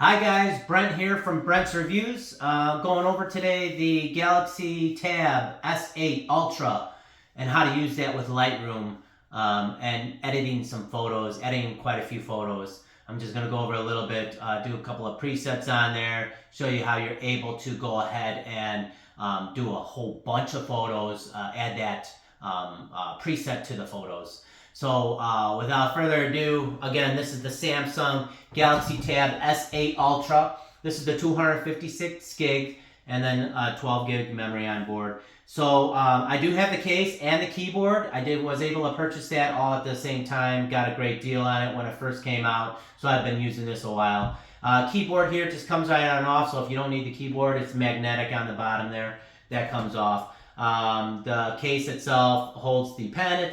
Hi guys, Brent here from Brent's Reviews. Going over today the Galaxy Tab S8 Ultra and how to use that with Lightroom and editing some photos, editing quite a few photos. I'm just going to go over a little bit, do a couple of presets on there, show you how you're able to go ahead and do a whole bunch of photos, add that preset to the photos. So without further ado, again, this is the Samsung Galaxy Tab S8 Ultra. This is the 256 gig and then 12 gig memory on board. So I do have the case and the keyboard. Was able to purchase that all at the same time. Got a great deal on it when it first came out. So I've been using this a while. Keyboard here just comes right on and off. So if you don't need the keyboard, it's magnetic on the bottom there. That comes off. The case itself holds the pen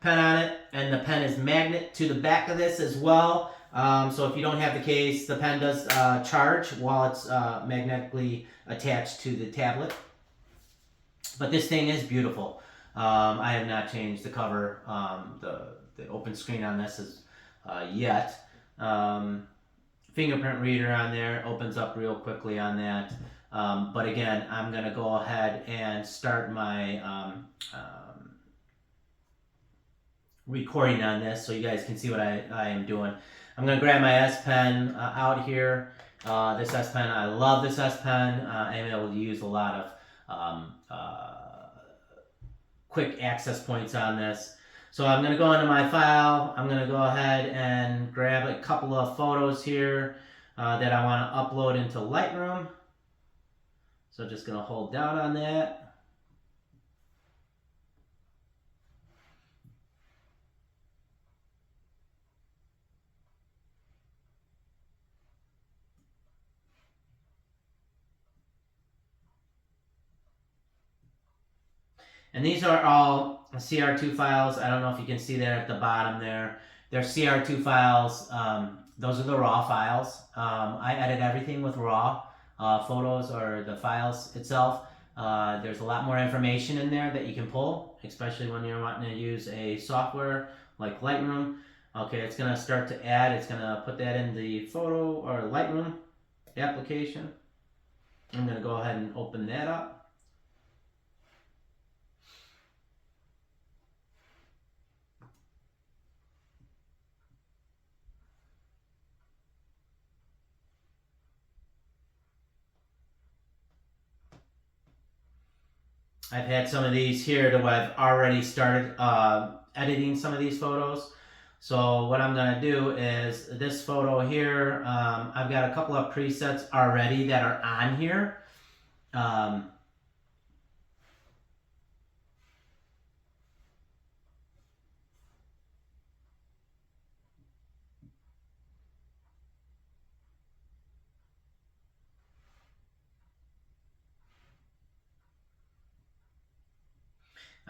on it, and the pen is magnet to the back of this as well. So if you don't have the case, the pen does charge while it's magnetically attached to the tablet. But this thing is beautiful. I have not changed the cover, the open screen on this is yet. Fingerprint reader on there, opens up real quickly on that. But again, I'm going to go ahead and start my recording on this so you guys can see what I am doing. I'm going to grab my S Pen out here. This S Pen, I love this S Pen. I'm able to use a lot of quick access points on this. So I'm going to go into my file. I'm going to go ahead and grab a couple of photos here that I want to upload into Lightroom. So just going to hold down on that. And these are all CR2 files. I don't know if you can see that at the bottom there. They're CR2 files. Those are the raw files. I edit everything with raw photos or the files itself. There's a lot more information in there that you can pull, especially when you're wanting to use a software like Lightroom. Okay, it's going to start to add. It's going to put that in the photo or Lightroom application. I'm going to go ahead and open that up. I've had some of these here that I've already started editing some of these photos. So what I'm going to do is this photo here, I've got a couple of presets already that are on here.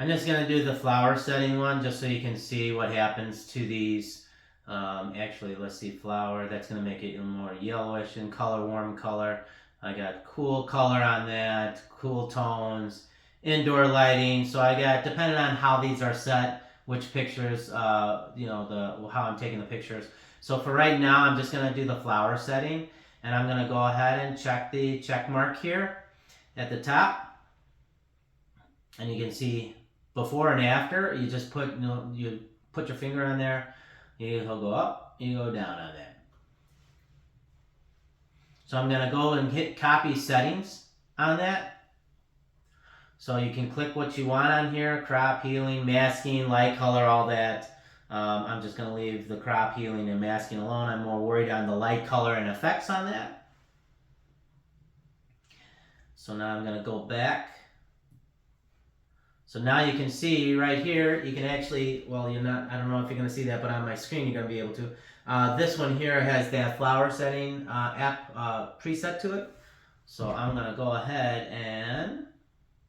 I'm just going to do the flower setting one just so you can see what happens to these. Actually, let's see, flower. That's going to make it a more yellowish in color, warm color. I got cool color on that, cool tones, indoor lighting. So I got, depending on how these are set, which pictures, how I'm taking the pictures. So for right now, I'm just going to do the flower setting. And I'm going to go ahead and check the check mark here at the top. And you can see before and after, you just put, you put your finger on there, he'll go up, you go down on that. So I'm going to go and hit copy settings on that. So you can click what you want on here, crop, healing, masking, light, color, all that. I'm just going to leave the crop, healing, and masking alone. I'm more worried on the light, color, and effects on that. So now I'm going to go back. So now you can see right here, you can actually, well, you're not, I don't know if you're going to see that, but on my screen you're going to be able to. This one here has that flower setting app preset to it. So I'm going to go ahead and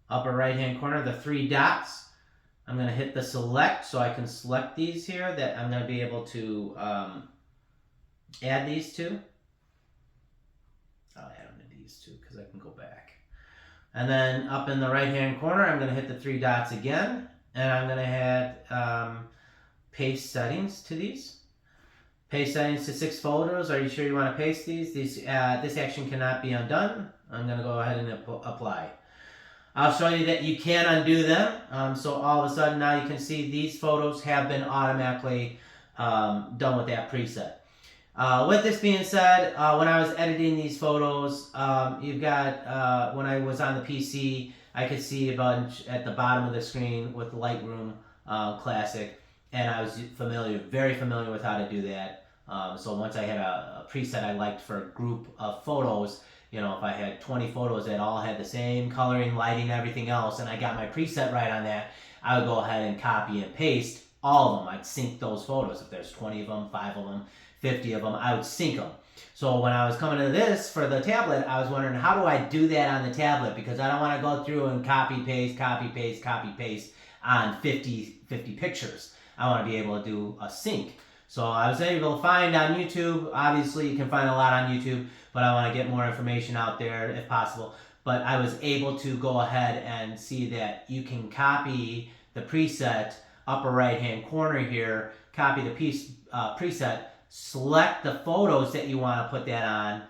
upper right hand corner, the three dots. I'm going to hit the select so I can select these here that I'm going to be able to add these to. I'll add them to these two because I can go back. And then up in the right-hand corner, I'm going to hit the three dots again, and I'm going to add paste settings to these. Paste settings to 6 photos. Are you sure you want to paste these? This action cannot be undone. I'm going to go ahead and apply. I'll show you that you can undo them. So all of a sudden now you can see these photos have been automatically done with that preset. With this being said, when I was editing these photos, you've got, when I was on the PC, I could see a bunch at the bottom of the screen with Lightroom Classic, and I was very familiar with how to do that. So once I had a preset I liked for a group of photos, you know, if I had 20 photos that all had the same coloring, lighting, everything else, and I got my preset right on that, I would go ahead and copy and paste all of them. I'd sync those photos. If there's 20 of them, 5 of them, 50 of them, I would sync them. So when I was coming to this for the tablet, I was wondering, how do I do that on the tablet? Because I don't want to go through and copy, paste on 50 pictures. I want to be able to do a sync. So I was able to find on YouTube, obviously you can find a lot on YouTube, but I want to get more information out there if possible. But I was able to go ahead and see that you can copy the preset, upper right hand corner here, copy the preset, select the photos that you want to put that on.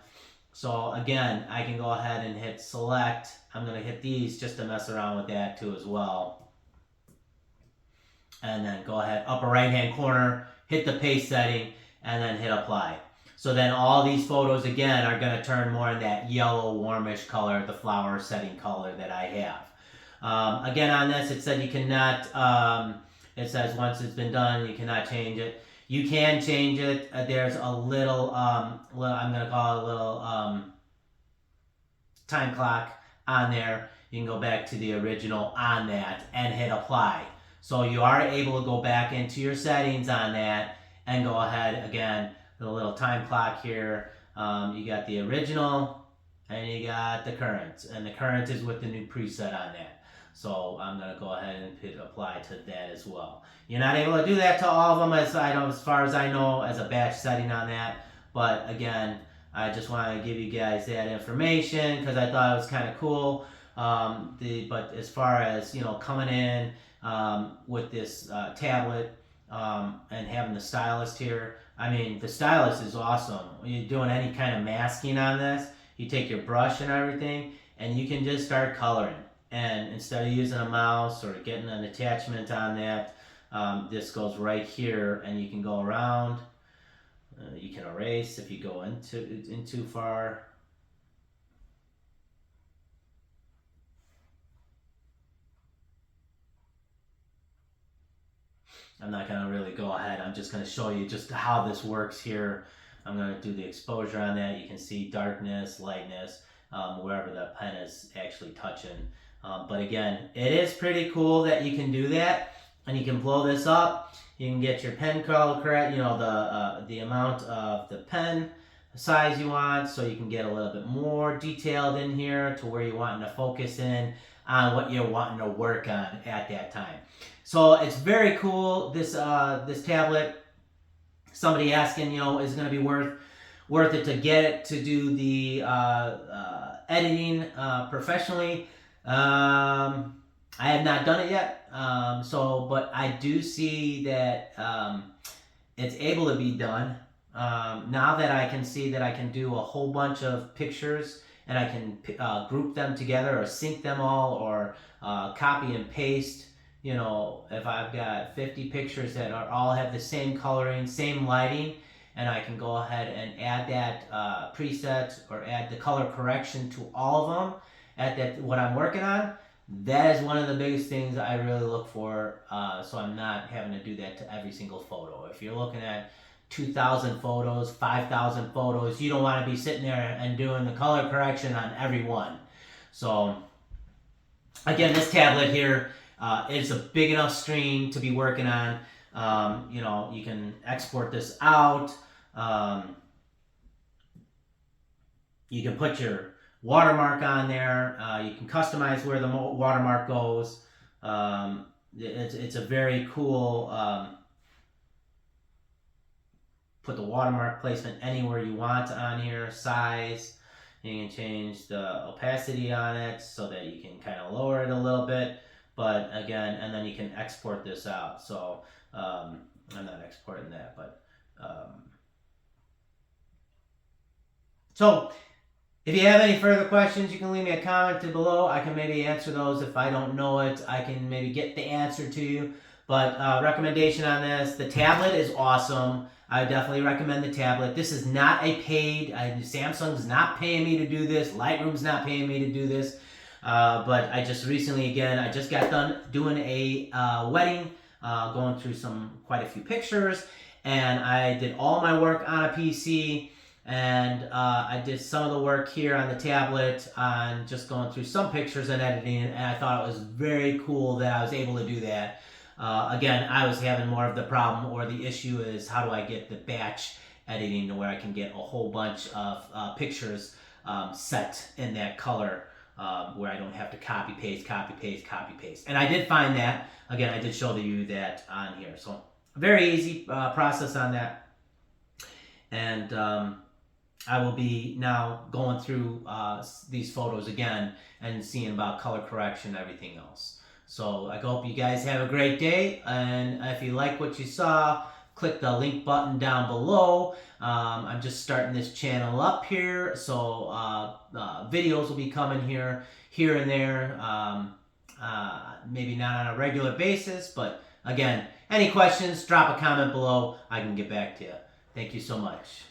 So again, I can go ahead and hit select. I'm going to hit these just to mess around with that too as well. And then go ahead, upper right hand corner, hit the paste setting, and then hit apply. So then all these photos again are going to turn more in that yellow warmish color, the flower setting color that I have. Again on this it said you cannot, it says once it's been done you cannot change it. You can change it. There's a little, I'm going to call it a little time clock on there. You can go back to the original on that and hit apply. So you are able to go back into your settings on that and go ahead again, the little time clock here. You got the original and you got the current. And the current is with the new preset on that. So I'm going to go ahead and hit apply to that as well. You're not able to do that to all of them as far as I know as a batch setting on that. But again, I just wanted to give you guys that information because I thought it was kind of cool. But as far as, you know, coming in with this tablet and having the stylus here, I mean, the stylus is awesome. When you're doing any kind of masking on this, you take your brush and everything, and you can just start coloring. And instead of using a mouse or getting an attachment on that, this goes right here, and you can go around. You can erase if you go in too far. I'm not going to really go ahead. I'm just going to show you just how this works here. I'm going to do the exposure on that. You can see darkness, lightness, wherever the pen is actually touching. But again, it is pretty cool that you can do that. And you can blow this up. You can get your pen color correct, you know, the amount of the pen size you want. So you can get a little bit more detailed in here to where you're wanting to focus in on what you're wanting to work on at that time. So it's very cool. This tablet, somebody asking, you know, is going to be worth it to get it to do the editing professionally. I have not done it yet. But I do see that it's able to be done. Now that I can see that I can do a whole bunch of pictures and I can group them together or sync them all or copy and paste. You know, if I've got 50 pictures that all have the same coloring, same lighting, and I can go ahead and add that preset or add the color correction to all of them at what I'm working on, that is one of the biggest things I really look for, so I'm not having to do that to every single photo. If you're looking at 2,000 photos, 5,000 photos, you don't want to be sitting there and doing the color correction on every one. So, again, this tablet here, it's a big enough screen to be working on. You know, you can export this out. You can put your watermark on there. You can customize where the watermark goes. It's a very cool, put the watermark placement anywhere you want on here, size. You can change the opacity on it so that you can kind of lower it a little bit. But again, and then you can export this out. So I'm not exporting that, but So if you have any further questions, you can leave me a comment below. I can maybe answer those. If I don't know it, I can maybe get the answer to you. But recommendation on this, the tablet is awesome. I definitely recommend the tablet. This is not a paid, Samsung's not paying me to do this. Lightroom's not paying me to do this. But I just recently, again, I just got done doing a wedding, going through quite a few pictures. And I did all my work on a PC. And I did some of the work here on the tablet on just going through some pictures and editing, and I thought it was very cool that I was able to do that. Again, I was having more of the problem or the issue is how do I get the batch editing to where I can get a whole bunch of pictures set in that color where I don't have to copy, paste, copy, paste, copy, paste. And I did find that. Again, I did show you that on here. So very easy process on that. And I will be now going through these photos again and seeing about color correction and everything else. So I hope you guys have a great day, and if you like what you saw, click the link button down below. I'm just starting this channel up here, so videos will be coming here and there, maybe not on a regular basis, but again, any questions, drop a comment below. I can get back to you. Thank you so much.